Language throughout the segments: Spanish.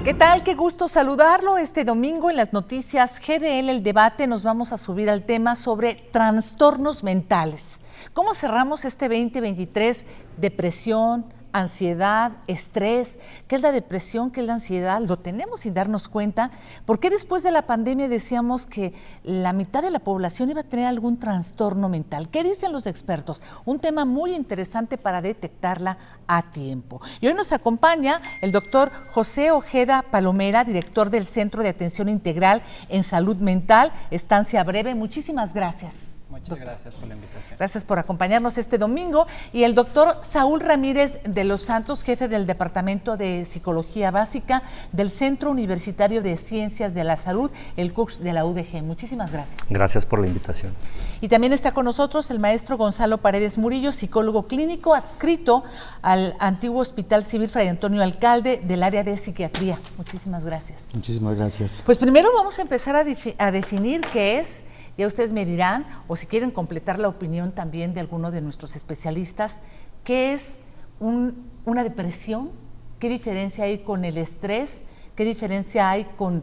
¿Qué tal? Qué gusto saludarlo. Este domingo en las noticias GDL El Debate nos vamos a subir al tema sobre trastornos mentales. ¿Cómo cerramos este 2023? Depresión, ansiedad, estrés. ¿Qué es la depresión? ¿Qué es la ansiedad? Lo tenemos sin darnos cuenta. ¿Por qué después de la pandemia decíamos que la mitad de la población iba a tener algún trastorno mental? ¿Qué dicen los expertos? Un tema muy interesante para detectarla a tiempo. Y hoy nos acompaña el doctor José Ojeda Palomera, director del Centro de Atención Integral en Salud Mental, Estancia Breve. Muchísimas gracias. Muchas gracias por la invitación. Gracias por acompañarnos este domingo. Y el doctor Saúl Ramírez de los Santos, jefe del Departamento de Psicología Básica del Centro Universitario de Ciencias de la Salud, el CUCS de la UDG. Muchísimas gracias. Gracias por la invitación. Y también está con nosotros el maestro Gonzalo Paredes Murillo, psicólogo clínico adscrito al antiguo Hospital Civil Fray Antonio Alcalde del área de psiquiatría. Muchísimas gracias. Muchísimas gracias. Pues primero vamos a empezar a definir qué es. Ya ustedes me dirán, o si quieren completar la opinión también de alguno de nuestros especialistas, ¿qué es una depresión? ¿Qué diferencia hay con el estrés? ¿Qué diferencia hay con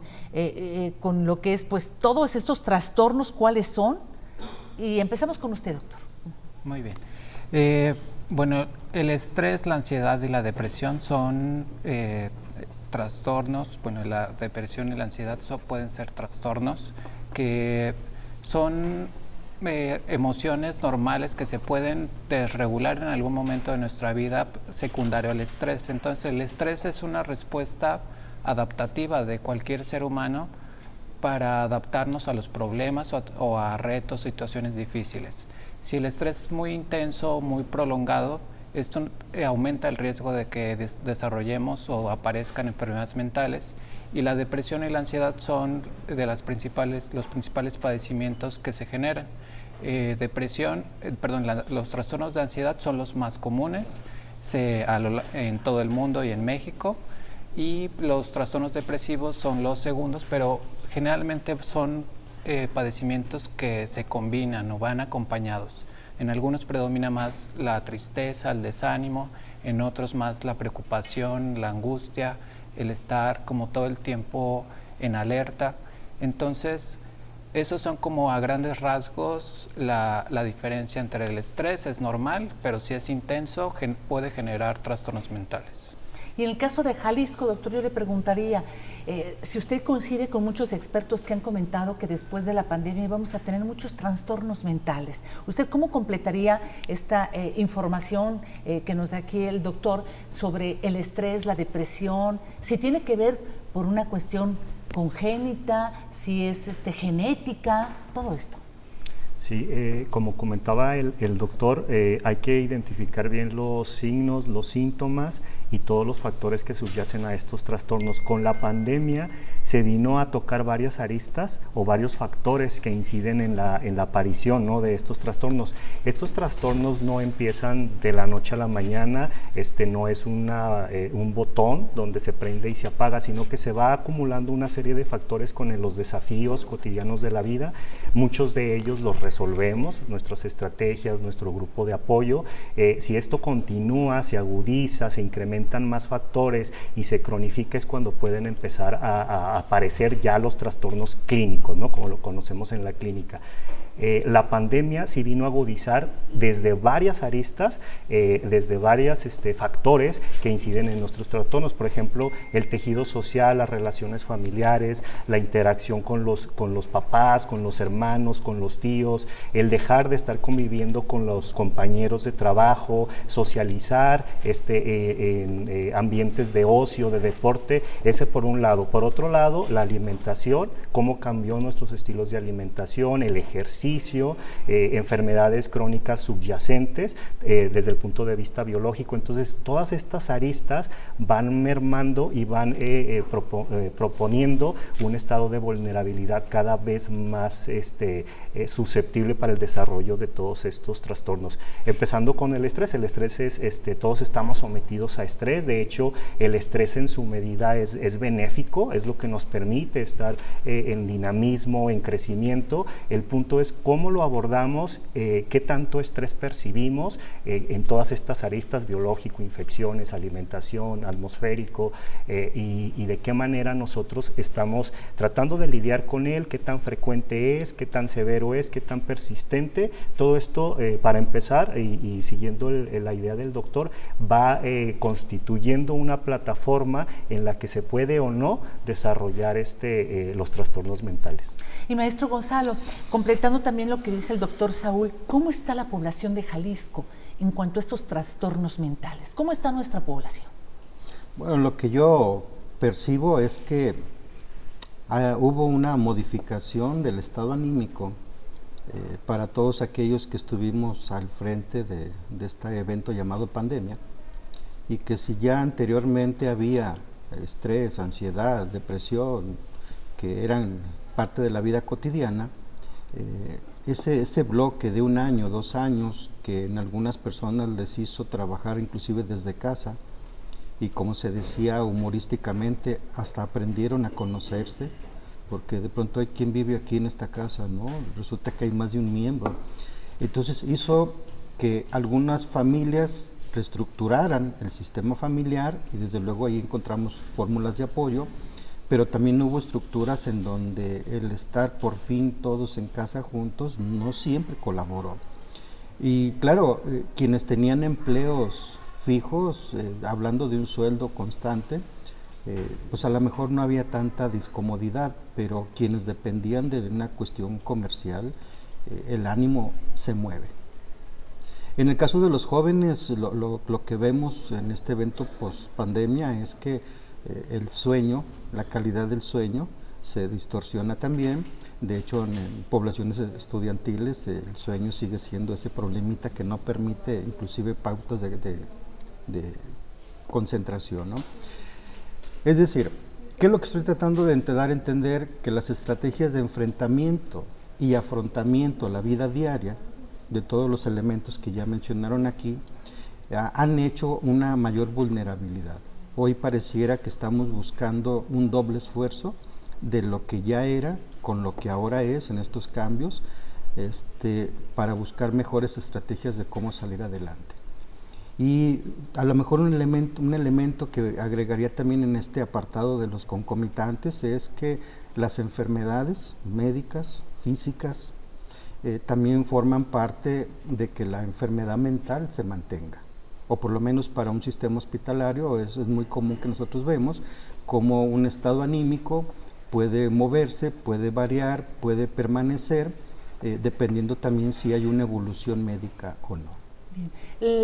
lo que es pues todos estos trastornos? ¿Cuáles son? Y empezamos con usted, doctor. Muy bien. Bueno, el estrés, la ansiedad y la depresión son trastornos. Bueno, la depresión y la ansiedad pueden ser trastornos que son emociones normales que se pueden desregular en algún momento de nuestra vida secundario al estrés. Entonces el estrés es una respuesta adaptativa de cualquier ser humano para adaptarnos a los problemas o a retos, situaciones difíciles. Si el estrés es muy intenso, muy prolongado, esto aumenta el riesgo de que desarrollemos o aparezcan enfermedades mentales. Y la depresión y la ansiedad son de los principales padecimientos que se generan. Los trastornos de ansiedad son los más comunes en todo el mundo y en México, y los trastornos depresivos son los segundos, pero generalmente son padecimientos que se combinan o van acompañados. En algunos predomina más la tristeza, el desánimo, en otros más la preocupación, la angustia, el estar como todo el tiempo en alerta. Entonces, esos son como a grandes rasgos la diferencia entre el estrés. Es normal, pero si es intenso puede generar trastornos mentales. Y en el caso de Jalisco, doctor, yo le preguntaría si usted coincide con muchos expertos que han comentado que después de la pandemia vamos a tener muchos trastornos mentales. ¿Usted cómo completaría esta información que nos da aquí el doctor sobre el estrés, la depresión, si tiene que ver por una cuestión congénita, si es genética, todo esto? Sí, como comentaba el doctor, hay que identificar bien los signos, los síntomas y todos los factores que subyacen a estos trastornos. Con la pandemia se vino a tocar varias aristas o varios factores que inciden en la aparición, ¿no?, de estos trastornos. Estos trastornos no empiezan de la noche a la mañana, no es un botón donde se prende y se apaga, sino que se va acumulando una serie de factores con los desafíos cotidianos de la vida. Muchos de ellos los resolvemos, nuestras estrategias, nuestro grupo de apoyo. Si esto continúa, se agudiza, se incrementan más factores y se cronifica, es cuando pueden empezar a aparecer ya los trastornos clínicos, ¿no?, como lo conocemos en la clínica. La pandemia sí vino a agudizar desde varias aristas, desde varios factores que inciden en nuestros trastornos. Por ejemplo, el tejido social, las relaciones familiares, la interacción con los papás, con los hermanos, con los tíos, el dejar de estar conviviendo con los compañeros de trabajo, socializar en ambientes de ocio, de deporte, ese por un lado. Por otro lado, la alimentación, cómo cambió nuestros estilos de alimentación, el ejercicio, enfermedades crónicas subyacentes desde el punto de vista biológico. Entonces, todas estas aristas van mermando y van proponiendo un estado de vulnerabilidad cada vez más susceptible susceptible para el desarrollo de todos estos trastornos. Empezando con el estrés es, todos estamos sometidos a estrés. De hecho, el estrés en su medida es benéfico, es lo que nos permite estar en dinamismo, en crecimiento. El punto es cómo lo abordamos, qué tanto estrés percibimos en todas estas aristas: biológico, infecciones, alimentación, atmosférico, y de qué manera nosotros estamos tratando de lidiar con él, qué tan frecuente es, qué tan severo es, qué tan persistente. Todo esto, para empezar, y siguiendo la idea del doctor, va constituyendo una plataforma en la que se puede o no desarrollar los trastornos mentales. Y maestro Gonzalo, completando también lo que dice el doctor Saúl, ¿cómo está la población de Jalisco en cuanto a estos trastornos mentales? ¿Cómo está nuestra población? Bueno, lo que yo percibo es que hubo una modificación del estado anímico para todos aquellos que estuvimos al frente de este evento llamado pandemia, y que si ya anteriormente había estrés, ansiedad, depresión, que eran parte de la vida cotidiana, ese bloque de 1 año, 2 años, que en algunas personas les hizo trabajar inclusive desde casa, y como se decía humorísticamente, hasta aprendieron a conocerse, porque de pronto hay quien vive aquí en esta casa, ¿no? Resulta que hay más de un miembro. Entonces hizo que algunas familias reestructuraran el sistema familiar, y desde luego ahí encontramos fórmulas de apoyo, pero también hubo estructuras en donde el estar por fin todos en casa juntos no siempre colaboró. Y claro, quienes tenían empleos fijos, hablando de un sueldo constante, pues a lo mejor no había tanta discomodidad, pero quienes dependían de una cuestión comercial, el ánimo se mueve. En el caso de los jóvenes, lo que vemos en este evento post-pandemia es que el sueño, la calidad del sueño, se distorsiona también. De hecho, en poblaciones estudiantiles el sueño sigue siendo ese problemita que no permite inclusive pautas de concentración, ¿no? Es decir, ¿qué es lo que estoy tratando de dar a entender? Que las estrategias de enfrentamiento y afrontamiento a la vida diaria, de todos los elementos que ya mencionaron aquí, han hecho una mayor vulnerabilidad. Hoy pareciera que estamos buscando un doble esfuerzo de lo que ya era con lo que ahora es en estos cambios, para buscar mejores estrategias de cómo salir adelante. Y a lo mejor un elemento que agregaría también en este apartado de los concomitantes es que las enfermedades médicas, físicas, también forman parte de que la enfermedad mental se mantenga, o por lo menos para un sistema hospitalario es muy común que nosotros vemos como un estado anímico puede moverse, puede variar, puede permanecer, dependiendo también si hay una evolución médica o no. Bien.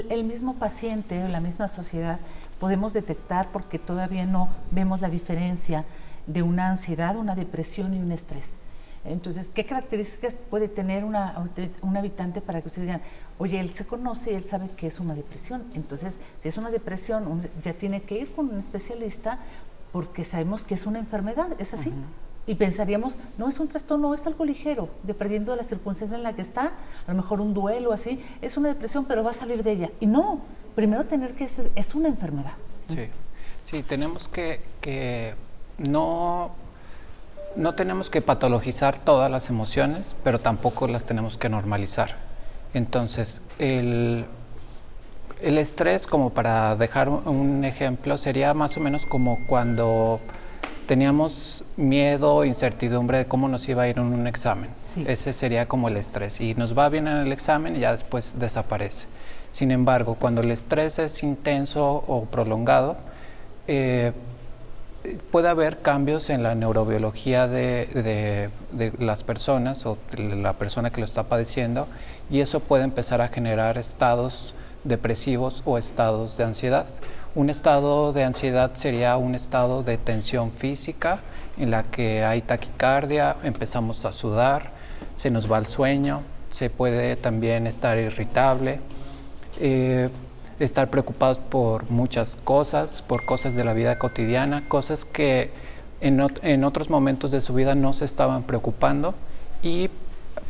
El mismo paciente o la misma sociedad podemos detectar, porque todavía no vemos la diferencia de una ansiedad, una depresión y un estrés. Entonces, ¿qué características puede tener un habitante para que ustedes digan, oye, él se conoce y él sabe que es una depresión? Entonces, si es una depresión, ya tiene que ir con un especialista porque sabemos que es una enfermedad, ¿es así? Y pensaríamos, no es un trastorno, es algo ligero, dependiendo de la circunstancia en la que está, a lo mejor un duelo así, es una depresión, pero va a salir de ella. Y no, primero tener que ser, es una enfermedad. Sí, tenemos que no tenemos que patologizar todas las emociones, pero tampoco las tenemos que normalizar. Entonces, el estrés, como para dejar un ejemplo, sería más o menos como cuando teníamos miedo, incertidumbre de cómo nos iba a ir en un examen. Sí. Ese sería como el estrés. Y nos va bien en el examen y ya después desaparece. Sin embargo, cuando el estrés es intenso o prolongado, puede haber cambios en la neurobiología de las personas o de la persona que lo está padeciendo, y eso puede empezar a generar estados depresivos o estados de ansiedad. Un estado de ansiedad sería un estado de tensión física en la que hay taquicardia, empezamos a sudar, se nos va el sueño, se puede también estar irritable, estar preocupados por muchas cosas, por cosas de la vida cotidiana, cosas que en otros momentos de su vida no se estaban preocupando, y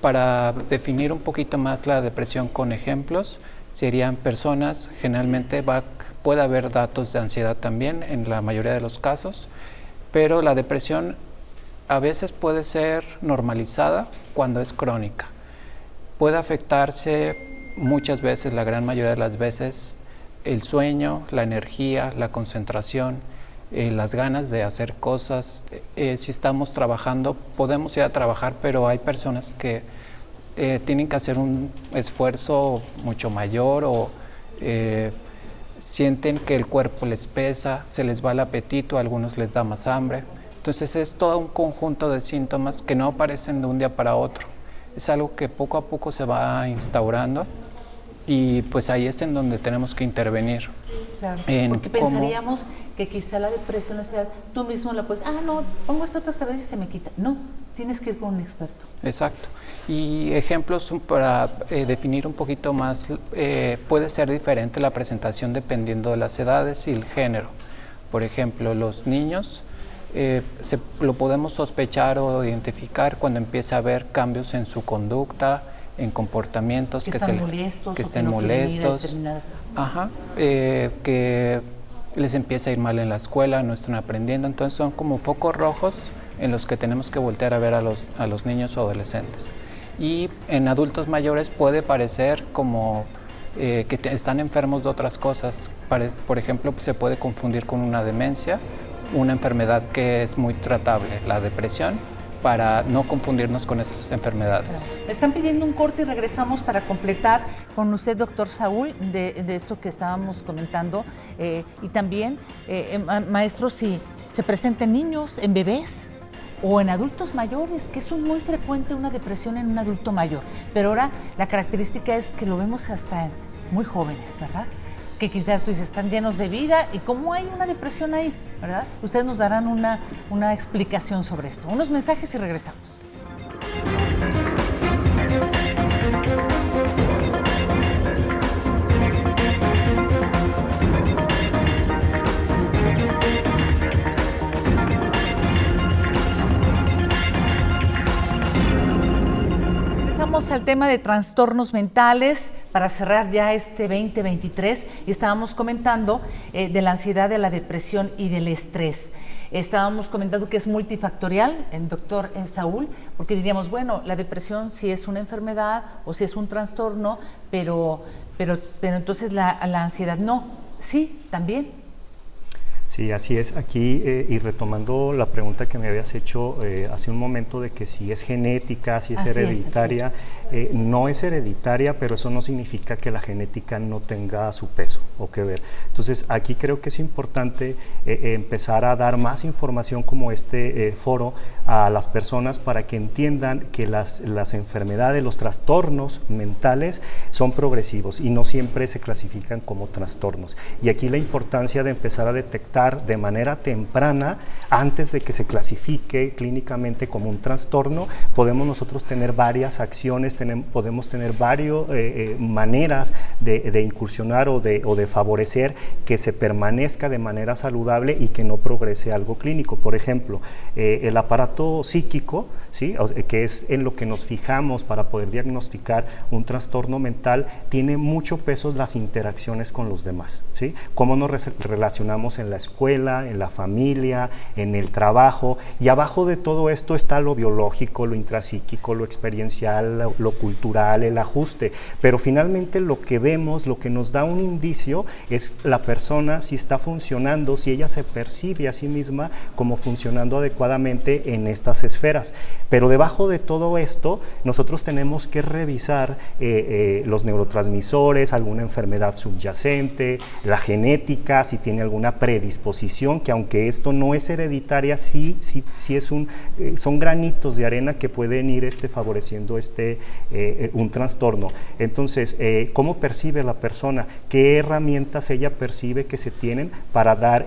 Para definir un poquito más la depresión con ejemplos, serían personas, generalmente puede haber datos de ansiedad también en la mayoría de los casos, pero la depresión a veces puede ser normalizada cuando es crónica. Puede afectarse muchas veces, la gran mayoría de las veces, el sueño, la energía, la concentración, las ganas de hacer cosas. Si estamos trabajando, podemos ir a trabajar, pero hay personas que tienen que hacer un esfuerzo mucho mayor o sienten que el cuerpo les pesa, se les va el apetito, a algunos les da más hambre. Entonces es todo un conjunto de síntomas que no aparecen de un día para otro. Es algo que poco a poco se va instaurando y pues ahí es en donde tenemos que intervenir. Claro, porque pensaríamos que quizá la depresión, la ansiedad, tú mismo la puedes, no, pongo esta otra vez y se me quita. No, tienes que ir con un experto. Exacto. Y ejemplos para definir un poquito más, puede ser diferente la presentación dependiendo de las edades y el género. Por ejemplo, los niños lo podemos sospechar o identificar cuando empieza a haber cambios en su conducta, en comportamientos que estén molestos, que les empieza a ir mal en la escuela, no están aprendiendo. Entonces son como focos rojos en los que tenemos que voltear a ver a los niños o adolescentes. Y en adultos mayores puede parecer como que están enfermos de otras cosas. Por ejemplo, se puede confundir con una demencia, una enfermedad que es muy tratable, la depresión, para no confundirnos con esas enfermedades. Me están pidiendo un corte y regresamos para completar con usted, doctor Saúl, de esto que estábamos comentando. Y también, maestro, si se presenta en niños, en bebés o en adultos mayores, que es muy frecuente una depresión en un adulto mayor. Pero ahora la característica es que lo vemos hasta en muy jóvenes, ¿verdad? Que quizás tú dices, están llenos de vida, y cómo hay una depresión ahí, ¿verdad? Ustedes nos darán una explicación sobre esto. Unos mensajes y regresamos. Al tema de trastornos mentales para cerrar ya este 2023 y estábamos comentando de la ansiedad, de la depresión y del estrés. Estábamos comentando que es multifactorial, doctor Saúl, porque diríamos, bueno, la depresión sí es una enfermedad o sí es un trastorno, pero entonces la ansiedad no. Sí, también. Sí, así es. Aquí, y retomando la pregunta que me habías hecho hace un momento de que si es genética, si es hereditaria, no es hereditaria, pero eso no significa que la genética no tenga su peso o que ver. Entonces, aquí creo que es importante empezar a dar más información como este foro a las personas para que entiendan que las enfermedades, los trastornos mentales son progresivos y no siempre se clasifican como trastornos. Y aquí la importancia de empezar a detectar de manera temprana, antes de que se clasifique clínicamente como un trastorno, podemos nosotros tener varias acciones, podemos tener varias maneras de incursionar o de favorecer que se permanezca de manera saludable y que no progrese algo clínico. Por ejemplo, el aparato psíquico, ¿sí?, que es en lo que nos fijamos para poder diagnosticar un trastorno mental, tiene mucho peso las interacciones con los demás, ¿sí? Cómo nos relacionamos en la escuela, en la familia, en el trabajo, y abajo de todo esto está lo biológico, lo intrapsíquico, lo experiencial, lo cultural, el ajuste, pero finalmente lo que vemos, lo que nos da un indicio es la persona si está funcionando, si ella se percibe a sí misma como funcionando adecuadamente en estas esferas. Pero debajo de todo esto nosotros tenemos que revisar los neurotransmisores, alguna enfermedad subyacente, la genética, si tiene alguna predisposición, que aunque esto no es hereditaria, sí son granitos de arena que pueden ir favoreciendo un trastorno. Entonces, ¿cómo percibimos percibe la persona, qué herramientas ella percibe que se tienen para dar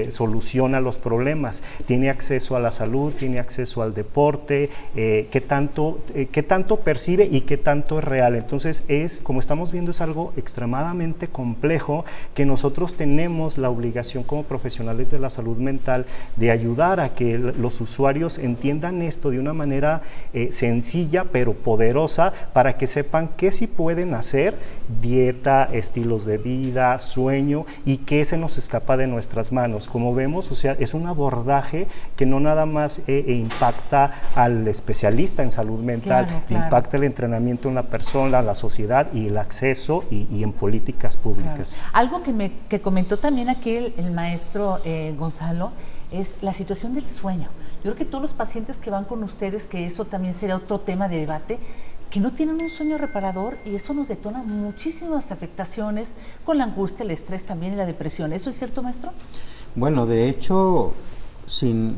solución a los problemas. ¿Tiene acceso a la salud? ¿Tiene acceso al deporte? ¿Qué tanto percibe y qué tanto es real? Entonces, como estamos viendo, es algo extremadamente complejo que nosotros tenemos la obligación como profesionales de la salud mental de ayudar a que los usuarios entiendan esto de una manera sencilla pero poderosa, para que sepan qué sí pueden hacer: dieta, estilos de vida, sueño, y qué se nos escapa de nuestras manos. Como vemos, o sea, es un abordaje que no nada más impacta al especialista en salud mental, claro. impacta el entrenamiento en la persona, la sociedad y el acceso y en políticas públicas. Claro. Algo que comentó también aquí el maestro Gonzalo es la situación del sueño. Yo creo que todos los pacientes que van con ustedes, que eso también será otro tema de debate, que no tienen un sueño reparador, y eso nos detona muchísimas afectaciones con la angustia, el estrés también y la depresión. ¿Eso es cierto, maestro? Bueno, de hecho, sin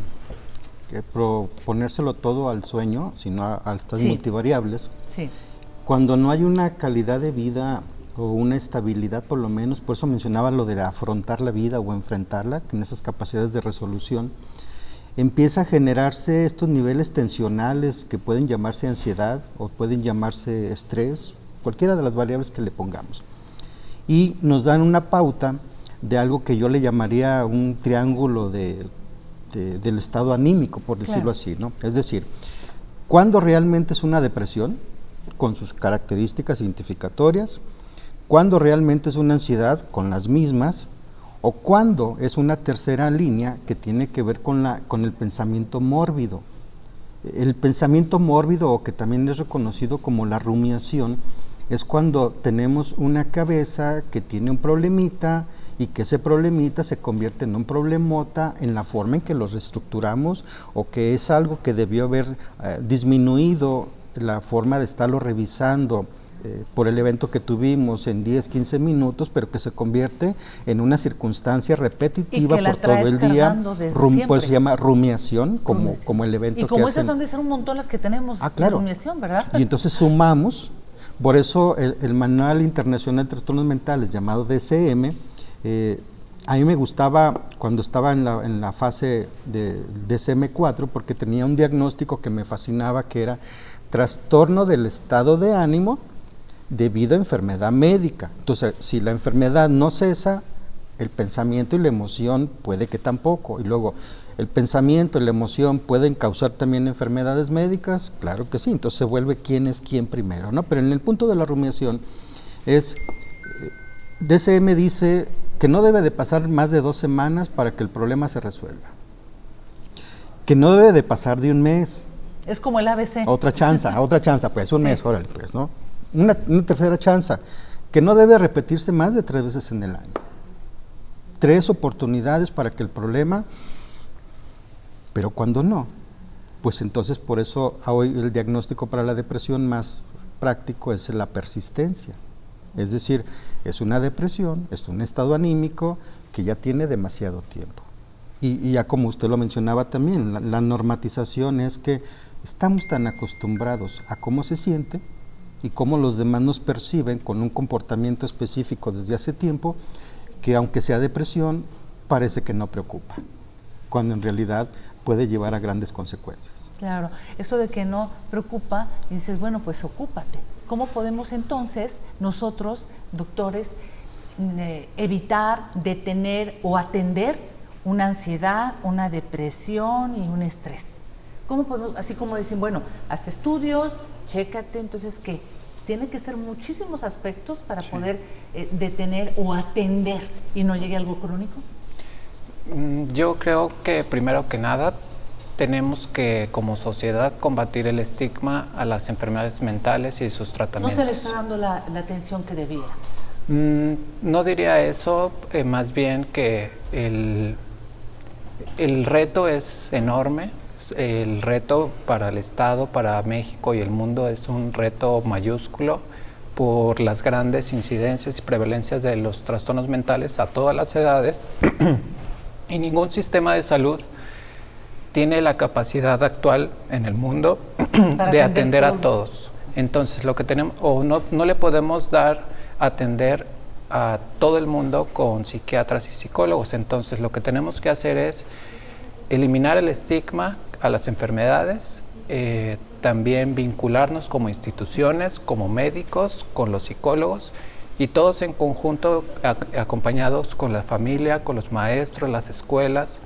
proponérselo todo al sueño, sino a estas multivariables, cuando no hay una calidad de vida o una estabilidad, por lo menos, por eso mencionaba lo de afrontar la vida o enfrentarla, que en esas capacidades de resolución, empieza a generarse estos niveles tensionales que pueden llamarse ansiedad o pueden llamarse estrés, cualquiera de las variables que le pongamos. Y nos dan una pauta de algo que yo le llamaría un triángulo del estado anímico, por decirlo así, ¿no? Es decir, ¿cuándo realmente es una depresión? Con sus características identificatorias. ¿Cuándo realmente es una ansiedad? Con las mismas. O cuando es una tercera línea que tiene que ver con el pensamiento mórbido. El pensamiento mórbido, o que también es reconocido como la rumiación, es cuando tenemos una cabeza que tiene un problemita y que ese problemita se convierte en un problemota en la forma en que lo reestructuramos, o que es algo que debió haber disminuido la forma de estarlo revisando por el evento que tuvimos en 10, 15 minutos, pero que se convierte en una circunstancia repetitiva por todo el día, pues se llama rumiación, como el evento que hacen. Y como esas han de ser un montón las que tenemos de rumiación, ¿verdad? Y entonces sumamos, por eso el Manual Internacional de Trastornos Mentales, llamado DSM, a mí me gustaba cuando estaba en la fase de DSM-4, porque tenía un diagnóstico que me fascinaba, que era trastorno del estado de ánimo debido a enfermedad médica. Entonces, si la enfermedad no cesa, el pensamiento y la emoción puede que tampoco. Y luego, ¿el pensamiento y la emoción pueden causar también enfermedades médicas? Claro que sí. Entonces se vuelve quién es quién primero, ¿no? Pero en el punto de la rumiación DSM dice que no debe de pasar más de 2 semanas para que el problema se resuelva. Que no debe de pasar de un mes. Es como el ABC. Otra chance, pues un mes, órale, pues, ¿no? Una tercera chance, que no debe repetirse más de 3 veces en el año. 3 oportunidades para que el problema, pero cuando no, pues entonces por eso hoy el diagnóstico para la depresión más práctico es la persistencia. Es decir, es una depresión, es un estado anímico que ya tiene demasiado tiempo. Y ya como usted lo mencionaba también, la normatización es que estamos tan acostumbrados a cómo se siente y cómo los demás nos perciben con un comportamiento específico desde hace tiempo, que aunque sea depresión, parece que no preocupa, cuando en realidad puede llevar a grandes consecuencias. Claro, eso de que no preocupa, y dices, bueno, pues ocúpate. ¿Cómo podemos entonces nosotros, doctores, evitar, detener o atender una ansiedad, una depresión y un estrés? ¿Cómo podemos, así como decir, bueno, hazte estudios, chécate, entonces ¿qué? Tiene que ser muchísimos aspectos para poder detener o atender y no llegue a algo crónico? Yo creo que primero que nada tenemos que como sociedad combatir el estigma a las enfermedades mentales y sus tratamientos. ¿No se le está dando la atención que debía? No diría eso, más bien que el reto es enorme. El reto para el Estado, para México y el mundo es un reto mayúsculo por las grandes incidencias y prevalencias de los trastornos mentales a todas las edades y ningún sistema de salud tiene la capacidad actual en el mundo de atender a todos. Entonces, lo que tenemos, o no le podemos dar atender a todo el mundo con psiquiatras y psicólogos. Entonces lo que tenemos que hacer es eliminar el estigma a las enfermedades, también vincularnos como instituciones, como médicos, con los psicólogos y todos en conjunto, acompañados con la familia, con los maestros, las escuelas,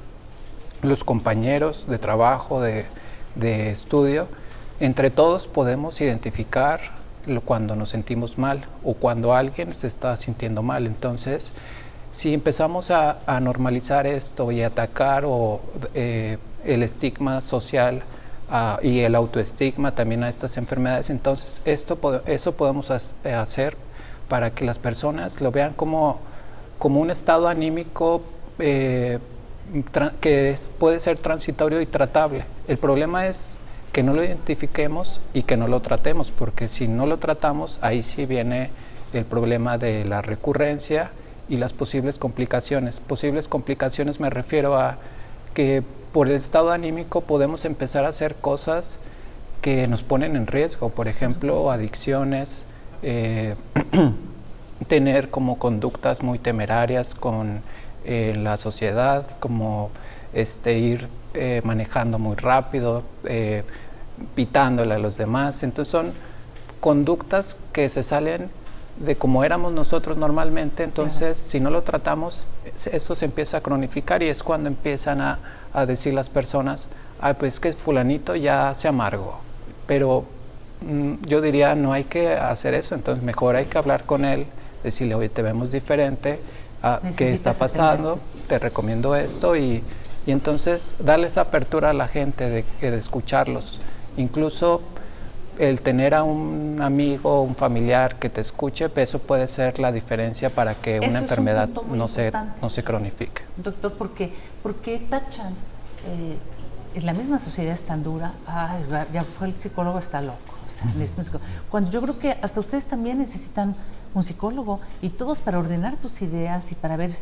los compañeros de trabajo, de estudio. Entre todos podemos identificar cuando nos sentimos mal o cuando alguien se está sintiendo mal. Entonces, si empezamos a normalizar esto y atacar el estigma social y el autoestigma también a estas enfermedades, entonces eso podemos hacer para que las personas lo vean como un estado anímico que puede ser transitorio y tratable. El problema es que no lo identifiquemos y que no lo tratemos, porque si no lo tratamos, ahí sí viene el problema de la recurrencia y las posibles complicaciones. Posibles complicaciones me refiero a que por el estado anímico podemos empezar a hacer cosas que nos ponen en riesgo, por ejemplo, adicciones, tener como conductas muy temerarias con la sociedad, como ir manejando muy rápido, pitándole a los demás. Entonces son conductas que se salen de como éramos nosotros normalmente. Entonces si no lo tratamos, eso se empieza a cronificar y es cuando empiezan a decir las personas, pues que fulanito ya se amargó. Pero yo diría, no hay que hacer eso. Entonces mejor hay que hablar con él, decirle, oye, te vemos diferente, ¿qué está pasando? Te recomiendo esto y entonces darles apertura a la gente de escucharlos. Incluso el tener a un amigo o un familiar que te escuche, eso puede ser la diferencia para que una enfermedad no se cronifique. Doctor, ¿por qué tachan? En la misma sociedad es tan dura, ya fue el psicólogo, está loco. O sea, cuando yo creo que hasta ustedes también necesitan un psicólogo y todos para ordenar tus ideas y para ver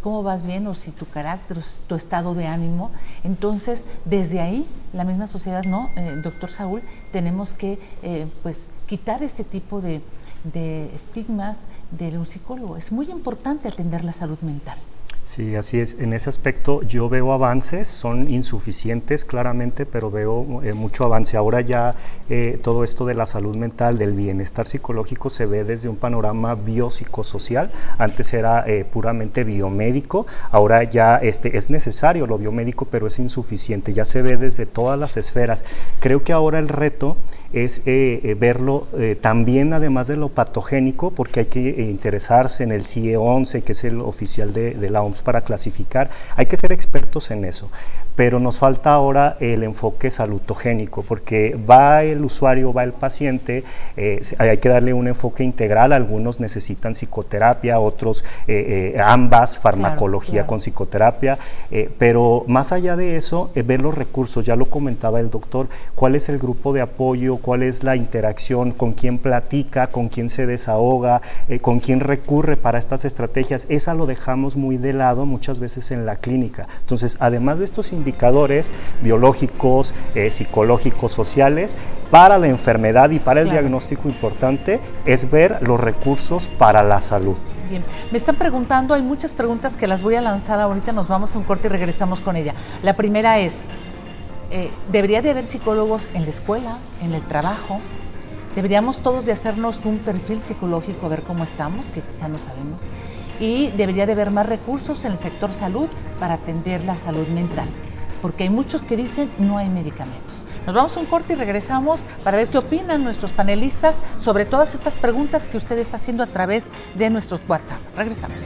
cómo vas bien o si tu carácter o tu estado de ánimo. Entonces, desde ahí, la misma sociedad, ¿no? Doctor Saúl, tenemos que pues quitar ese tipo de estigmas de un psicólogo. Es muy importante atender la salud mental. Sí, así es. En ese aspecto yo veo avances, son insuficientes claramente, pero veo mucho avance. Ahora ya todo esto de la salud mental, del bienestar psicológico se ve desde un panorama biopsicosocial. Antes era puramente biomédico, ahora ya es necesario lo biomédico, pero es insuficiente. Ya se ve desde todas las esferas. Creo que ahora el reto es verlo también, además de lo patogénico, porque hay que interesarse en el CIE-11, que es el oficial de la OMS para clasificar. Hay que ser expertos en eso, pero nos falta ahora el enfoque salutogénico, porque va el usuario, va el paciente, hay que darle un enfoque integral. Algunos necesitan psicoterapia, otros ambas, farmacología con psicoterapia, pero más allá de eso, ver los recursos. Ya lo comentaba el doctor, cuál es el grupo de apoyo, cuál es la interacción, con quién platica, con quién se desahoga, con quién recurre para estas estrategias. Esa lo dejamos muy de lado muchas veces en la clínica. Entonces, además de estos indicadores biológicos, psicológicos, sociales, para la enfermedad y para el diagnóstico importante es ver los recursos para la salud. Bien, me están preguntando, hay muchas preguntas que las voy a lanzar ahorita, nos vamos a un corte y regresamos con ella. La primera es, ¿debería de haber psicólogos en la escuela, en el trabajo? ¿Deberíamos todos de hacernos un perfil psicológico a ver cómo estamos, que quizá no sabemos? Y debería de haber más recursos en el sector salud para atender la salud mental, porque hay muchos que dicen no hay medicamentos. Nos vamos a un corte y regresamos para ver qué opinan nuestros panelistas sobre todas estas preguntas que usted está haciendo a través de nuestros WhatsApp. Regresamos.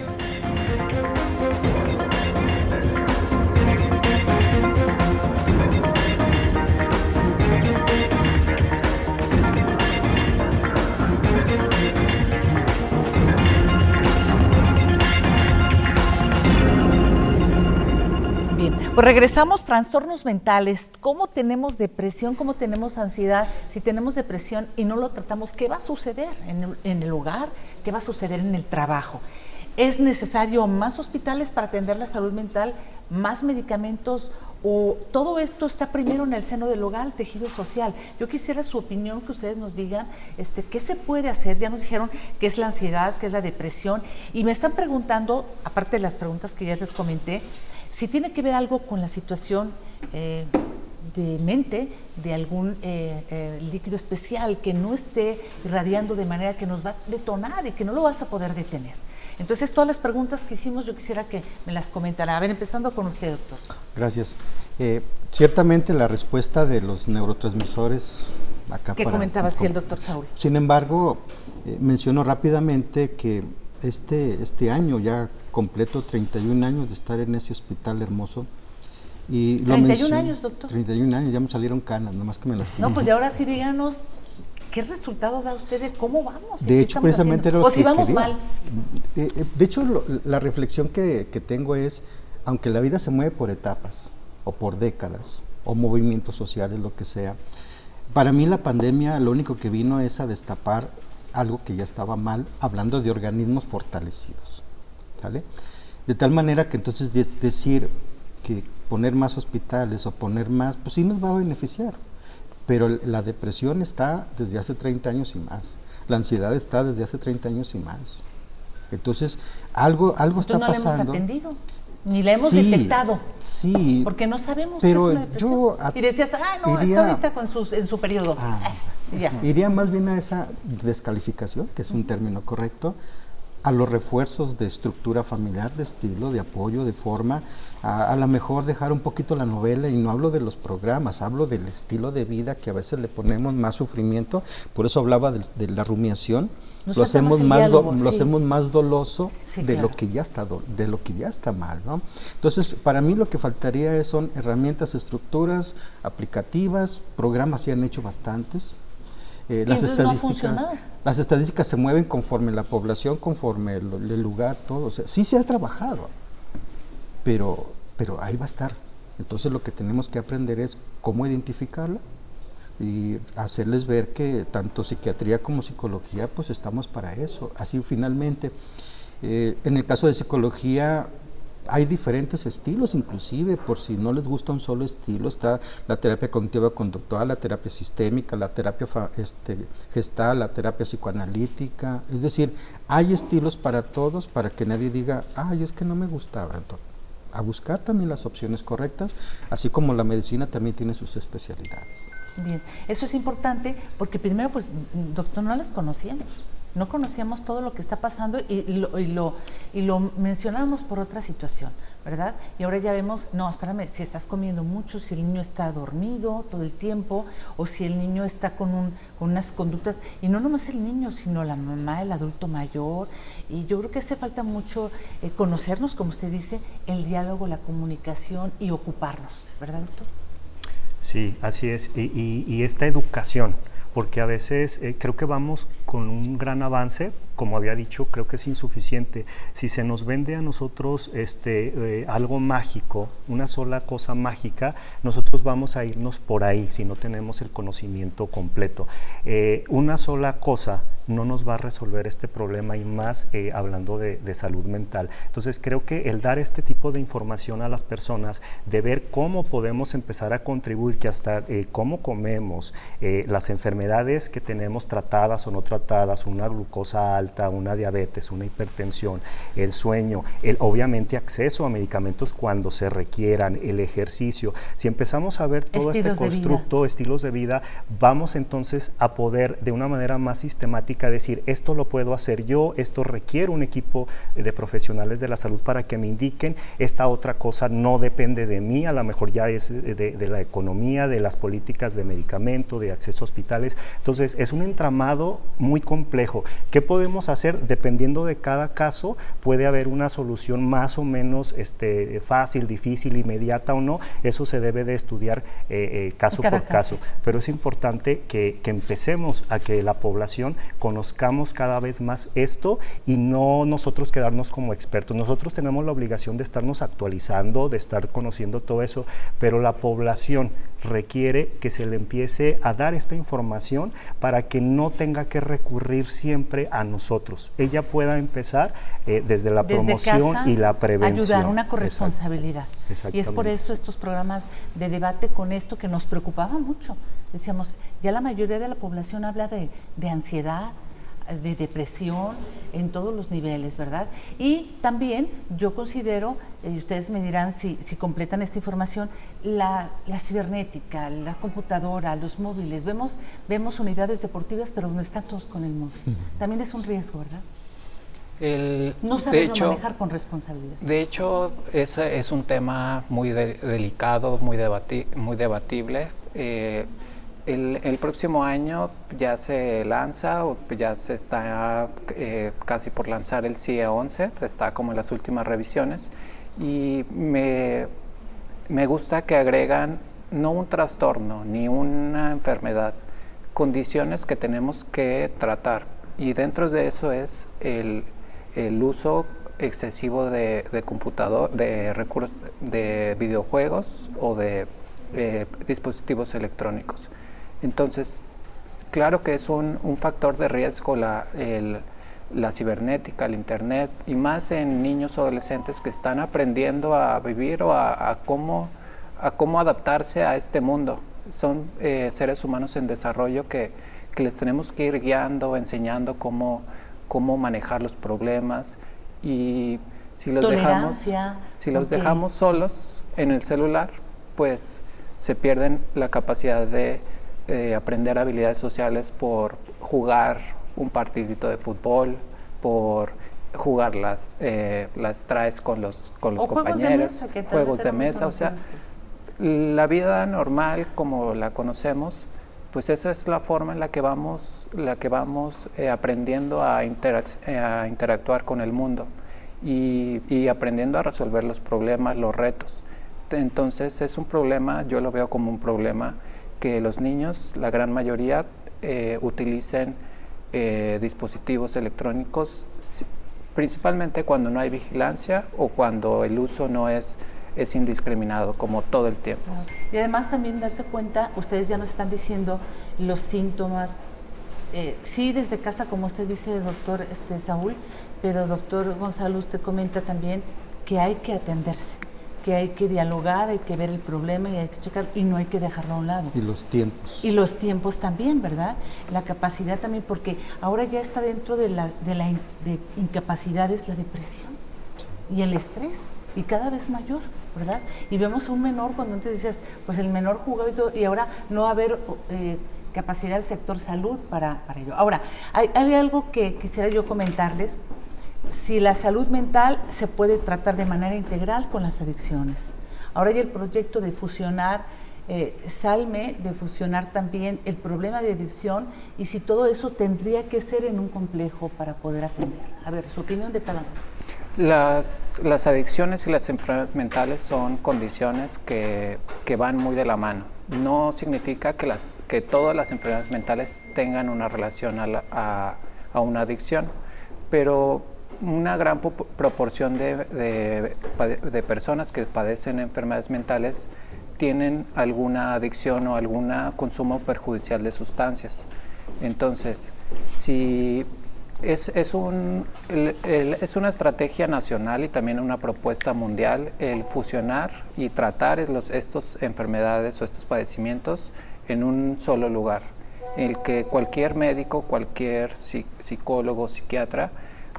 Pues regresamos, trastornos mentales. ¿Cómo tenemos depresión? ¿Cómo tenemos ansiedad? Si tenemos depresión y no lo tratamos, ¿qué va a suceder en el hogar? ¿Qué va a suceder en el trabajo? ¿Es necesario más hospitales para atender la salud mental? ¿Más medicamentos? ¿O todo esto está primero en el seno del hogar, el tejido social? Yo quisiera su opinión, que ustedes nos digan qué se puede hacer. Ya nos dijeron qué es la ansiedad, qué es la depresión, y me están preguntando, aparte de las preguntas que ya les comenté, si tiene que ver algo con la situación de mente, de algún líquido especial que no esté irradiando de manera que nos va a detonar y que no lo vas a poder detener. Entonces, todas las preguntas que hicimos, yo quisiera que me las comentara. A ver, empezando con usted, doctor. Gracias. Ciertamente la respuesta de los neurotransmisores acá ¿Qué comentaba así el doctor Sauri? Sin embargo, menciono rápidamente que este año ya completo 31 años de estar en ese hospital hermoso. Y 31 años, doctor. 31 años, ya me salieron canas, nomás que me las... No, pues y ahora sí díganos, ¿qué resultado da usted de cómo vamos? De hecho, precisamente o si vamos quería. mal. De hecho, la reflexión que tengo es, aunque la vida se mueve por etapas, o por décadas, o movimientos sociales, lo que sea, para mí la pandemia lo único que vino es a destapar algo que ya estaba mal, hablando de organismos fortalecidos, ¿sale? De tal manera que entonces decir que poner más hospitales o poner más, pues sí nos va a beneficiar. Pero la depresión está desde hace 30 años y más. La ansiedad está desde hace 30 años y más. Entonces, algo está pasando. No la hemos atendido, ni la hemos detectado. Sí. Porque no sabemos pero qué es una depresión. Y decías, no, está ahorita en su periodo. Iría más bien a esa descalificación, que es un término correcto, a los refuerzos de estructura familiar, de estilo, de apoyo, de forma, a lo mejor dejar un poquito la novela, y no hablo de los programas, hablo del estilo de vida que a veces le ponemos más sufrimiento, por eso hablaba de la rumiación, lo hacemos más doloso de lo que ya está mal, ¿no? Entonces, para mí lo que faltaría son herramientas, estructuras aplicativas, programas se han hecho bastantes. Las estadísticas se mueven conforme la población, conforme el lugar, todo. O sea, sí se ha trabajado, pero ahí va a estar. Entonces lo que tenemos que aprender es cómo identificarla y hacerles ver que tanto psiquiatría como psicología, pues estamos para eso. Así finalmente, en el caso de psicología, hay diferentes estilos, inclusive, por si no les gusta un solo estilo, está la terapia cognitiva conductual, la terapia sistémica, la terapia gestal, la terapia psicoanalítica. Es decir, hay estilos para todos, para que nadie diga, es que no me gustaba. Entonces, a buscar también las opciones correctas, así como la medicina también tiene sus especialidades. Bien, eso es importante porque primero, pues, doctor, no las conocíamos. No conocíamos todo lo que está pasando y lo mencionamos por otra situación, ¿verdad? Y ahora ya vemos, no, espérame, si estás comiendo mucho, si el niño está dormido todo el tiempo, o si el niño está con unas conductas, y no nomás el niño, sino la mamá, el adulto mayor, y yo creo que hace falta mucho conocernos, como usted dice, el diálogo, la comunicación y ocuparnos, ¿verdad, doctor? Sí, así es, y esta educación, porque a veces creo que vamos con un gran avance, como había dicho, creo que es insuficiente. Si se nos vende a nosotros algo mágico, una sola cosa mágica, nosotros vamos a irnos por ahí si no tenemos el conocimiento completo. Una sola cosa no nos va a resolver este problema, y más hablando de salud mental. Entonces creo que el dar este tipo de información a las personas, de ver cómo podemos empezar a contribuir, que hasta cómo comemos, las enfermedades que tenemos tratadas o no tratadas, una glucosa alta, una diabetes, una hipertensión, el sueño, obviamente acceso a medicamentos cuando se requieran, el ejercicio. Si empezamos a ver todo este constructo, estilos de vida, vamos entonces a poder de una manera más sistemática decir, esto lo puedo hacer yo, esto requiere un equipo de profesionales de la salud para que me indiquen, esta otra cosa no depende de mí, a lo mejor ya es de la economía, de las políticas de medicamento, de acceso a hospitales. Entonces es un entramado muy complejo. ¿Qué podemos hacer? Dependiendo de cada caso, puede haber una solución más o menos fácil, difícil, inmediata o no. Eso se debe de estudiar caso por caso. Pero es importante que empecemos a que la población conozcamos cada vez más esto y no nosotros quedarnos como expertos. Nosotros tenemos la obligación de estarnos actualizando, de estar conociendo todo eso, pero la población requiere que se le empiece a dar esta información para que no tenga que recurrir siempre a nosotros nosotros. Ella pueda empezar desde la Desde promoción casa, y la prevención. ayudar, una corresponsabilidad. Y es por eso estos programas de debate con esto que nos preocupaba mucho. Decíamos, ya la mayoría de la población habla de ansiedad, de depresión en todos los niveles, ¿verdad? Y también yo considero, ustedes me dirán si completan esta información, la cibernética, la computadora, los móviles. Vemos unidades deportivas, pero donde están todos con el móvil. También es un riesgo, ¿verdad? No saberlo manejar con responsabilidad. De hecho, ese es un tema muy delicado, muy debatible. El próximo año ya se lanza, o ya se está casi por lanzar el CIE 11, está como en las últimas revisiones, y me gusta que agregan no un trastorno ni una enfermedad, condiciones que tenemos que tratar, y dentro de eso es el uso excesivo de computador, de recursos, de videojuegos o de dispositivos electrónicos. Entonces, claro que es un factor de riesgo la cibernética, el internet, y más en niños o adolescentes que están aprendiendo a vivir o a cómo adaptarse a este mundo. Son seres humanos en desarrollo que les tenemos que ir guiando, enseñando cómo manejar los problemas, y si los dejamos solos en el celular, pues se pierden la capacidad de aprender habilidades sociales por jugar un partidito de fútbol, por jugar las traes con los compañeros, juegos de mesa, o sea, la vida normal como la conocemos, pues esa es la forma en la que vamos aprendiendo a interactuar con el mundo y aprendiendo a resolver los problemas, los retos. Entonces es un problema, yo lo veo como un problema, que los niños, la gran mayoría, utilicen dispositivos electrónicos, principalmente cuando no hay vigilancia o cuando el uso no es indiscriminado, como todo el tiempo. Y además también darse cuenta, ustedes ya nos están diciendo los síntomas, sí desde casa, como usted dice, doctor Saúl, pero doctor Gonzalo, usted comenta también que hay que atenderse, que hay que dialogar, hay que ver el problema y hay que checar, y no hay que dejarlo a un lado. Y los tiempos. Y los tiempos también, ¿verdad? La capacidad también, porque ahora ya está dentro de incapacidades la depresión y el estrés, y cada vez mayor, ¿verdad? Y vemos a un menor, cuando antes decías, pues el menor jugaba y todo, y ahora no va a haber capacidad del sector salud para ello. Ahora, hay algo que quisiera yo comentarles. Si la salud mental se puede tratar de manera integral con las adicciones. Ahora hay el proyecto de fusionar, SALME, de fusionar también el problema de adicción, y si todo eso tendría que ser en un complejo para poder atender. A ver, su opinión de cada uno. Las adicciones y las enfermedades mentales son condiciones que van muy de la mano. No significa que todas las enfermedades mentales tengan una relación a una adicción, pero una gran proporción de personas que padecen enfermedades mentales tienen alguna adicción o algún consumo perjudicial de sustancias. Entonces, si es una estrategia nacional y también una propuesta mundial el fusionar y tratar estas enfermedades o estos padecimientos en un solo lugar, en el que cualquier médico, cualquier psicólogo, psiquiatra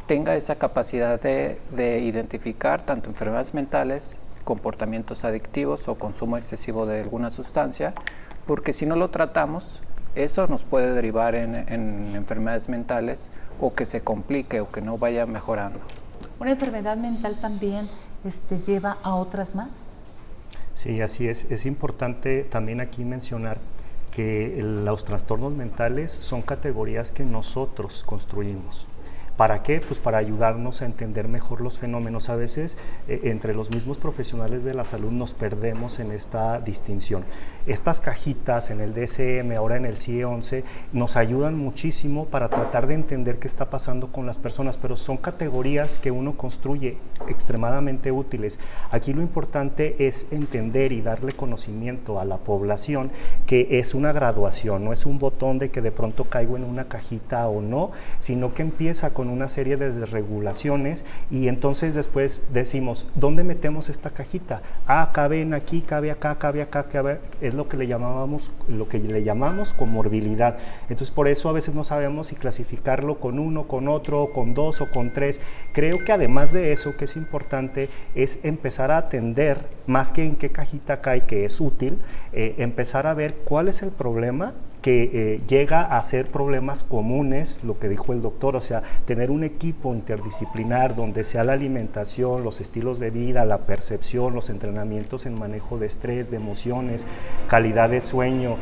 tenga esa capacidad de identificar tanto enfermedades mentales, comportamientos adictivos o consumo excesivo de alguna sustancia, porque si no lo tratamos, eso nos puede derivar en enfermedades mentales, o que se complique o que no vaya mejorando. ¿Una enfermedad mental también lleva a otras más? Sí, así es. Es importante también aquí mencionar que los trastornos mentales son categorías que nosotros construimos. ¿Para qué? Pues para ayudarnos a entender mejor los fenómenos. A veces entre los mismos profesionales de la salud nos perdemos en esta distinción. Estas cajitas en el DSM, ahora en el CIE 11, nos ayudan muchísimo para tratar de entender qué está pasando con las personas, pero son categorías que uno construye extremadamente útiles. Aquí lo importante es entender y darle conocimiento a la población que es una graduación, no es un botón de que de pronto caigo en una cajita o no, sino que empieza con una serie de desregulaciones y entonces después decimos, ¿dónde metemos esta cajita? Ah, cabe en aquí, cabe acá, es lo que le llamamos comorbilidad. Entonces por eso a veces no sabemos si clasificarlo con uno, con otro, con dos o con tres. Creo que además de eso, que es importante, es empezar a atender, más que en qué cajita cae, que es útil, empezar a ver cuál es el problema que llega a ser problemas comunes, lo que dijo el doctor, o sea, tener un equipo interdisciplinar donde sea la alimentación, los estilos de vida, la percepción, los entrenamientos en manejo de estrés, de emociones, calidad de sueño,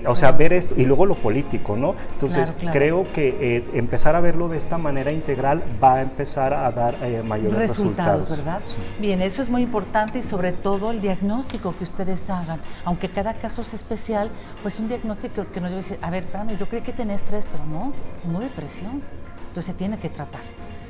o sea, ver esto, y luego lo político, ¿no? Entonces, creo que empezar a verlo de esta manera integral va a empezar a dar mayores resultados. ¿Verdad? Sí. Bien, eso es muy importante y sobre todo el diagnóstico que ustedes hagan, aunque cada caso es especial, pues un diagnóstico que nos debe decir, a ver, espérame, yo creí que tenía estrés, pero no, tengo depresión, entonces se tiene que tratar.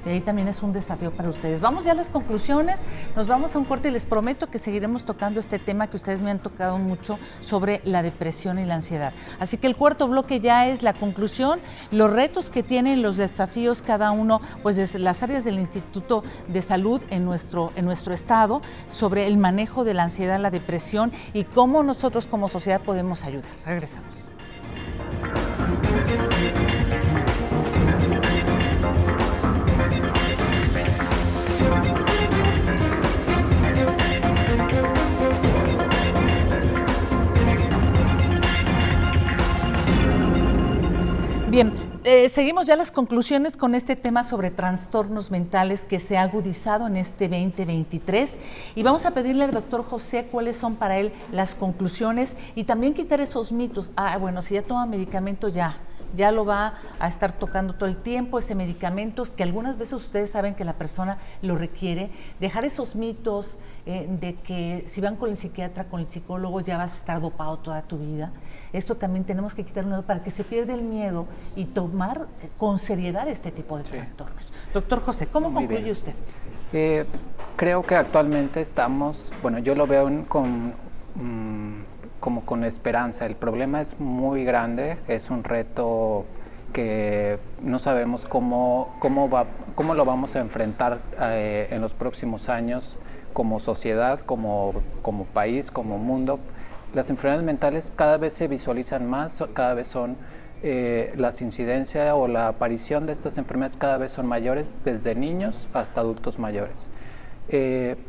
Y ahí también es un desafío para ustedes. Vamos ya a las conclusiones, nos vamos a un corte y les prometo que seguiremos tocando este tema que ustedes me han tocado mucho sobre la depresión y la ansiedad. Así que el cuarto bloque ya es la conclusión, los retos que tienen, los desafíos cada uno, pues desde las áreas del Instituto de Salud en nuestro estado, sobre el manejo de la ansiedad, la depresión y cómo nosotros como sociedad podemos ayudar. Regresamos. Bien, seguimos ya las conclusiones con este tema sobre trastornos mentales que se ha agudizado en este 2023 y vamos a pedirle al doctor José cuáles son para él las conclusiones y también quitar esos mitos. Ah, bueno, si ya toma medicamento ya lo va a estar tocando todo el tiempo, ese medicamentos que algunas veces ustedes saben que la persona lo requiere, dejar esos mitos de que si van con el psiquiatra, con el psicólogo ya vas a estar dopado toda tu vida. Esto también tenemos que quitar un lado para que se pierda el miedo y tomar con seriedad este tipo de trastornos. Doctor José, ¿cómo concluye usted? Creo que actualmente estamos, bueno, yo lo veo como con esperanza. El problema es muy grande, es un reto que no sabemos cómo lo vamos a enfrentar en los próximos años como sociedad, como país, como mundo. Las enfermedades mentales cada vez se visualizan más, cada vez son las incidencias o la aparición de estas enfermedades cada vez son mayores, desde niños hasta adultos mayores.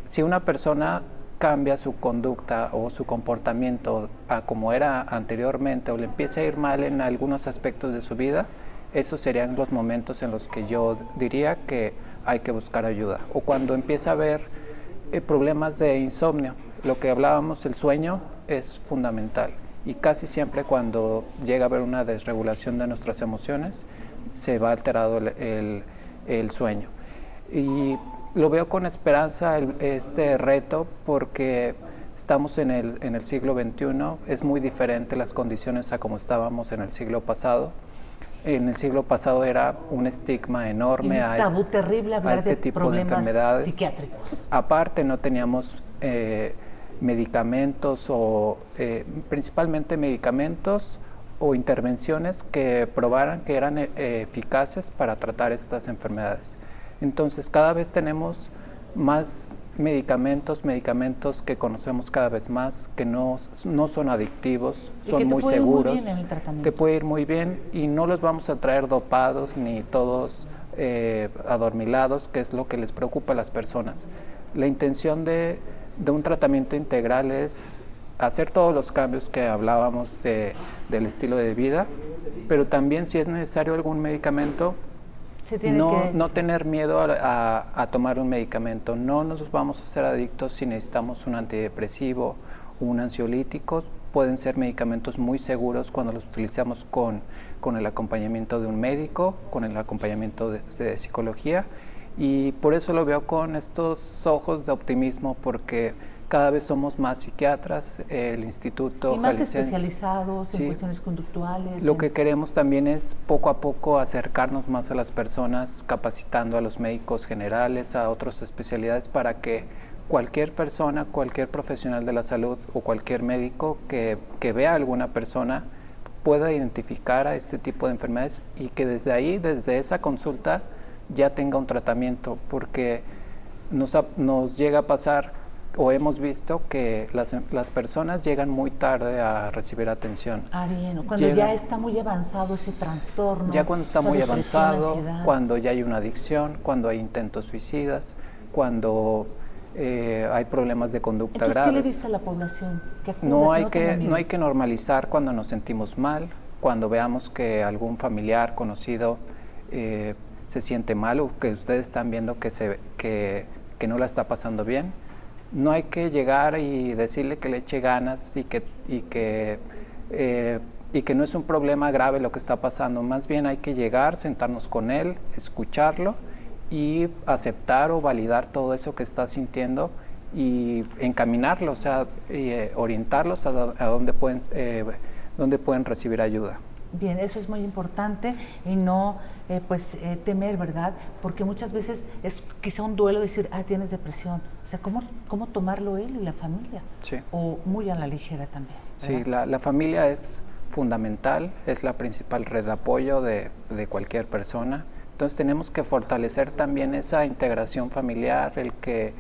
Si una persona cambia su conducta o su comportamiento a como era anteriormente o le empieza a ir mal en algunos aspectos de su vida, esos serían los momentos en los que yo diría que hay que buscar ayuda. O cuando empieza a haber problemas de insomnio, lo que hablábamos, el sueño es fundamental y casi siempre cuando llega a haber una desregulación de nuestras emociones se va alterado el sueño. Y lo veo con esperanza este reto porque estamos en el siglo XXI, es muy diferente las condiciones a como estábamos en el siglo pasado. En el siglo pasado era un estigma enorme a tabú terrible hablar este tipo de enfermedades psiquiátricos. Aparte no teníamos medicamentos o principalmente medicamentos o intervenciones que probaran que eran eficaces para tratar estas enfermedades. Entonces cada vez tenemos más medicamentos que conocemos cada vez más, que no son adictivos, son muy seguros, te puede ir muy bien y no los vamos a traer dopados ni todos adormilados, que es lo que les preocupa a las personas. La intención de un tratamiento integral es hacer todos los cambios que hablábamos del estilo de vida, pero también si es necesario algún medicamento, no tener miedo a tomar un medicamento. No nos vamos a hacer adictos si necesitamos un antidepresivo, un ansiolítico. Pueden ser medicamentos muy seguros cuando los utilizamos con el acompañamiento de un médico, con el acompañamiento de psicología. Y por eso lo veo con estos ojos de optimismo, porque cada vez somos más psiquiatras, el Instituto y más Jalisciense, especializados en sí, cuestiones conductuales. Lo que queremos también es poco a poco acercarnos más a las personas, capacitando a los médicos generales, a otras especialidades, para que cualquier persona, cualquier profesional de la salud o cualquier médico que vea a alguna persona pueda identificar a este tipo de enfermedades y que desde ahí, desde esa consulta, ya tenga un tratamiento, porque nos llega a pasar o hemos visto que las personas llegan muy tarde a recibir atención. Bien, cuando ya está muy avanzado ese trastorno. Ya cuando está muy avanzado, ansiedad. Cuando ya hay una adicción, cuando hay intentos suicidas, cuando hay problemas de conducta Entonces, graves. ¿qué le dice a la población? Que acuda, No tenga hay que normalizar cuando nos sentimos mal, cuando veamos que algún familiar conocido se siente mal o que ustedes están viendo que no la está pasando bien. No hay que llegar y decirle que le eche ganas y que no es un problema grave lo que está pasando. Más bien hay que llegar, sentarnos con él, escucharlo y aceptar o validar todo eso que está sintiendo y encaminarlo, o sea, orientarlos a dónde pueden recibir ayuda. Bien, eso es muy importante y no temer, ¿verdad? Porque muchas veces es quizá un duelo decir, tienes depresión. O sea, ¿cómo tomarlo él y la familia? Sí. O muy a la ligera también, ¿verdad? Sí, la familia es fundamental, es la principal red de apoyo de cualquier persona. Entonces tenemos que fortalecer también esa integración familiar, el que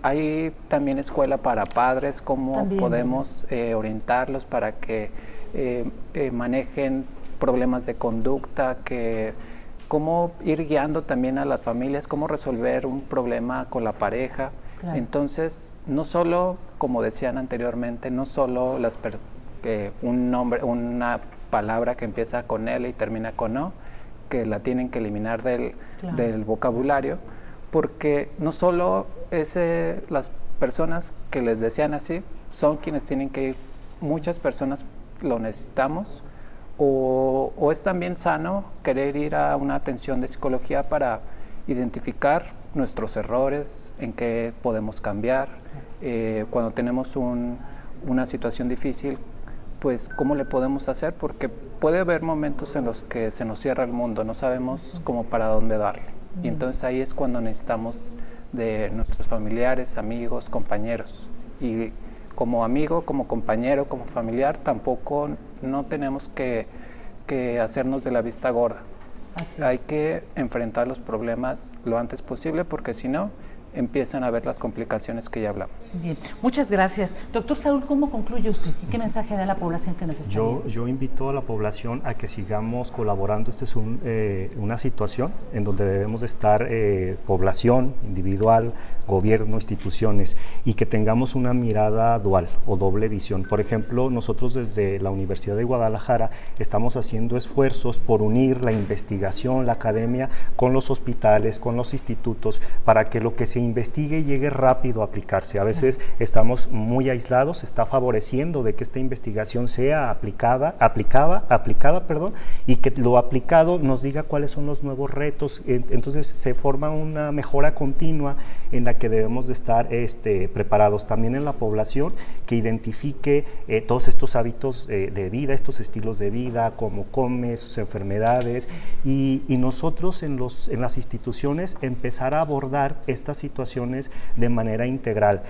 hay también escuela para padres, cómo también podemos orientarlos para que manejen problemas de conducta, cómo ir guiando también a las familias, cómo resolver un problema con la pareja. Claro. Entonces, no solo, como decían anteriormente, no solo una palabra que empieza con L y termina con O, que la tienen que eliminar del vocabulario, porque no solo las personas que les decían así son quienes tienen que ir, muchas personas lo necesitamos, o es también sano querer ir a una atención de psicología para identificar nuestros errores, en qué podemos cambiar, cuando tenemos una situación difícil, pues cómo le podemos hacer, porque puede haber momentos en los que se nos cierra el mundo, no sabemos cómo para dónde darle, y entonces ahí es cuando necesitamos de nuestros familiares, amigos, compañeros, y como amigo, como compañero, como familiar, tampoco no tenemos que hacernos de la vista gorda. Hay que enfrentar los problemas lo antes posible, porque si no, empiezan a ver las complicaciones que ya hablamos. Bien, muchas gracias. Doctor Saúl, ¿cómo concluye usted? ¿Y qué mensaje da a la población que nos está viendo? Yo invito a la población a que sigamos colaborando. Esta es una situación en donde debemos estar población, individual, gobierno, instituciones, y que tengamos una mirada dual o doble visión. Por ejemplo, nosotros desde la Universidad de Guadalajara estamos haciendo esfuerzos por unir la investigación, la academia, con los hospitales, con los institutos, para que lo que se investigue llegue rápido a aplicarse. A veces estamos muy aislados, se está favoreciendo de que esta investigación sea aplicada, y que lo aplicado nos diga cuáles son los nuevos retos. Entonces se forma una mejora continua en la que debemos de estar preparados. También en la población que identifique todos estos hábitos de vida, estos estilos de vida, cómo come, sus enfermedades, y nosotros en las instituciones empezar a abordar estas situaciones de manera integral.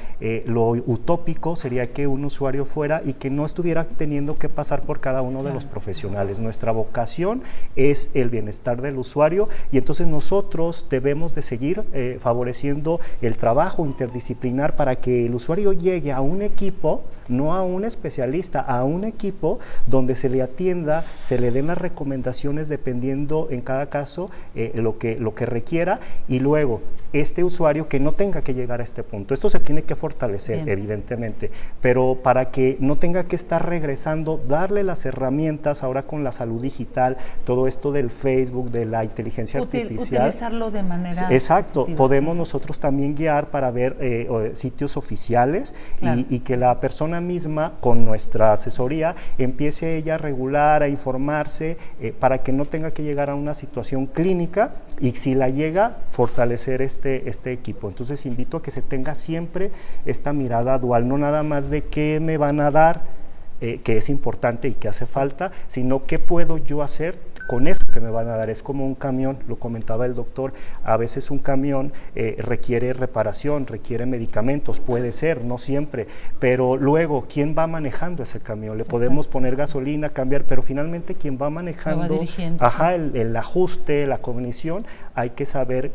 Lo utópico sería que un usuario fuera y que no estuviera teniendo que pasar por cada uno de los profesionales. Nuestra vocación es el bienestar del usuario, y entonces nosotros debemos de seguir favoreciendo el trabajo interdisciplinar para que el usuario llegue a un equipo, no a un especialista, a un equipo donde se le atienda, se le den las recomendaciones dependiendo en cada caso lo que requiera, y luego este usuario que no tenga que llegar a este punto. Esto se tiene que fortalecer, bien, evidentemente, pero para que no tenga que estar regresando, darle las herramientas ahora con la salud digital, todo esto del Facebook, de la inteligencia artificial. Utilizarlo de manera exacto, positiva. Podemos nosotros también guiar para ver sitios oficiales, claro, y que la persona misma con nuestra asesoría empiece ella a regular, a informarse, para que no tenga que llegar a una situación clínica, y si la llega, fortalecer este equipo. cuerpo. Entonces invito a que se tenga siempre esta mirada dual, no nada más de qué me van a dar, que es importante y que hace falta, sino qué puedo yo hacer con eso que me van a dar. Es como un camión, lo comentaba el doctor, a veces un camión requiere reparación, requiere medicamentos, puede ser, no siempre, pero luego, ¿quién va manejando ese camión? Le podemos poner gasolina, cambiar, pero finalmente quien va manejando, el ajuste, la cognición, hay que saber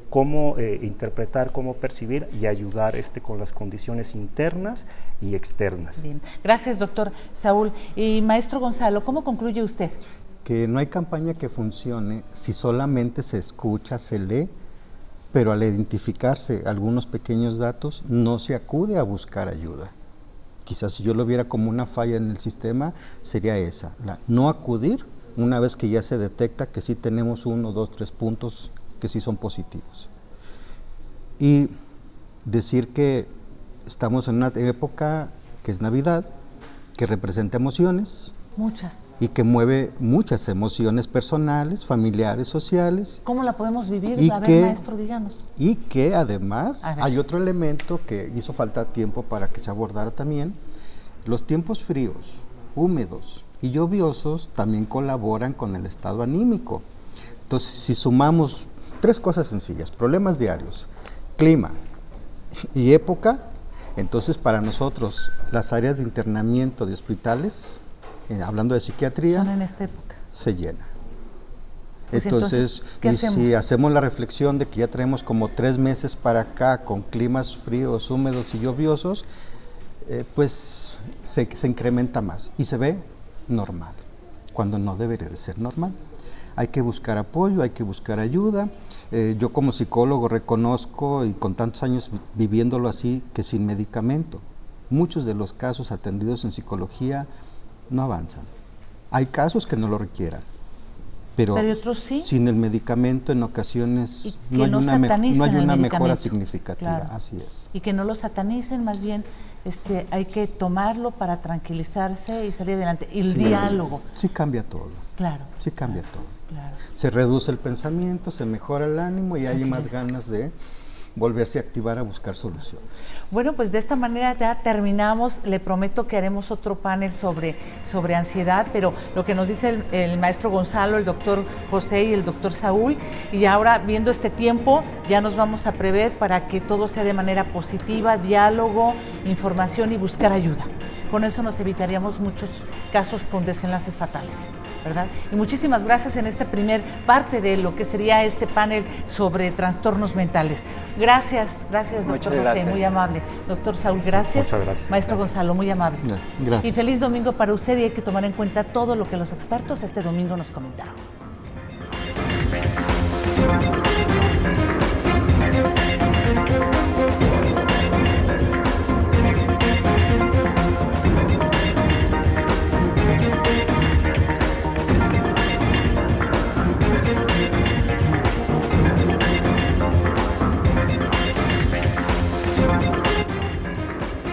cómo interpretar, cómo percibir y ayudar con las condiciones internas y externas. Bien, gracias doctor Saúl. Y maestro Gonzalo, ¿cómo concluye usted? Que no hay campaña que funcione si solamente se escucha, se lee, pero al identificarse algunos pequeños datos no se acude a buscar ayuda. Quizás si yo lo viera como una falla en el sistema, sería esa, no acudir una vez que ya se detecta que sí tenemos 1, 2, 3 puntos que sí son positivos. Y decir que estamos en una época que es Navidad, que representa emociones, muchas, y que mueve muchas emociones personales, familiares, sociales. ¿Cómo la podemos vivir? A ver, maestro, díganos. Y que además hay otro elemento que hizo falta tiempo para que se abordara también. Los tiempos fríos, húmedos y lluviosos también colaboran con el estado anímico. Entonces, si sumamos 3 cosas sencillas, problemas diarios, clima y época, entonces para nosotros las áreas de internamiento de hospitales, hablando de psiquiatría, son en esta época, se llena. Pues entonces ¿qué hacemos? Si hacemos la reflexión de que ya traemos como 3 meses para acá con climas fríos, húmedos y lluviosos, pues se incrementa más y se ve normal, cuando no debería de ser normal. Hay que buscar apoyo, hay que buscar ayuda. Yo como psicólogo reconozco, y con tantos años viviéndolo así, que sin medicamento, muchos de los casos atendidos en psicología no avanzan. Hay casos que no lo requieran, pero otros sí. Sin el medicamento en ocasiones no hay una mejora significativa. Claro. Así es. Y que no lo satanicen, más bien hay que tomarlo para tranquilizarse y salir adelante. Y el diálogo. Sí cambia todo. Claro. Sí cambia todo. Claro. Se reduce el pensamiento, se mejora el ánimo y hay más ganas de volverse a activar a buscar soluciones. Bueno, pues de esta manera ya terminamos. Le prometo que haremos otro panel sobre ansiedad, pero lo que nos dice el maestro Gonzalo, el doctor José y el doctor Saúl, y ahora viendo este tiempo ya nos vamos a prever para que todo sea de manera positiva, diálogo, información y buscar ayuda. Con eso nos evitaríamos muchos casos con desenlaces fatales, ¿verdad? Y muchísimas gracias en esta primer parte de lo que sería este panel sobre trastornos mentales. Gracias, doctor José, muy amable. Doctor Saúl, gracias. Muchas gracias. Maestro Gonzalo, muy amable. Gracias. Y feliz domingo para usted, y hay que tomar en cuenta todo lo que los expertos este domingo nos comentaron.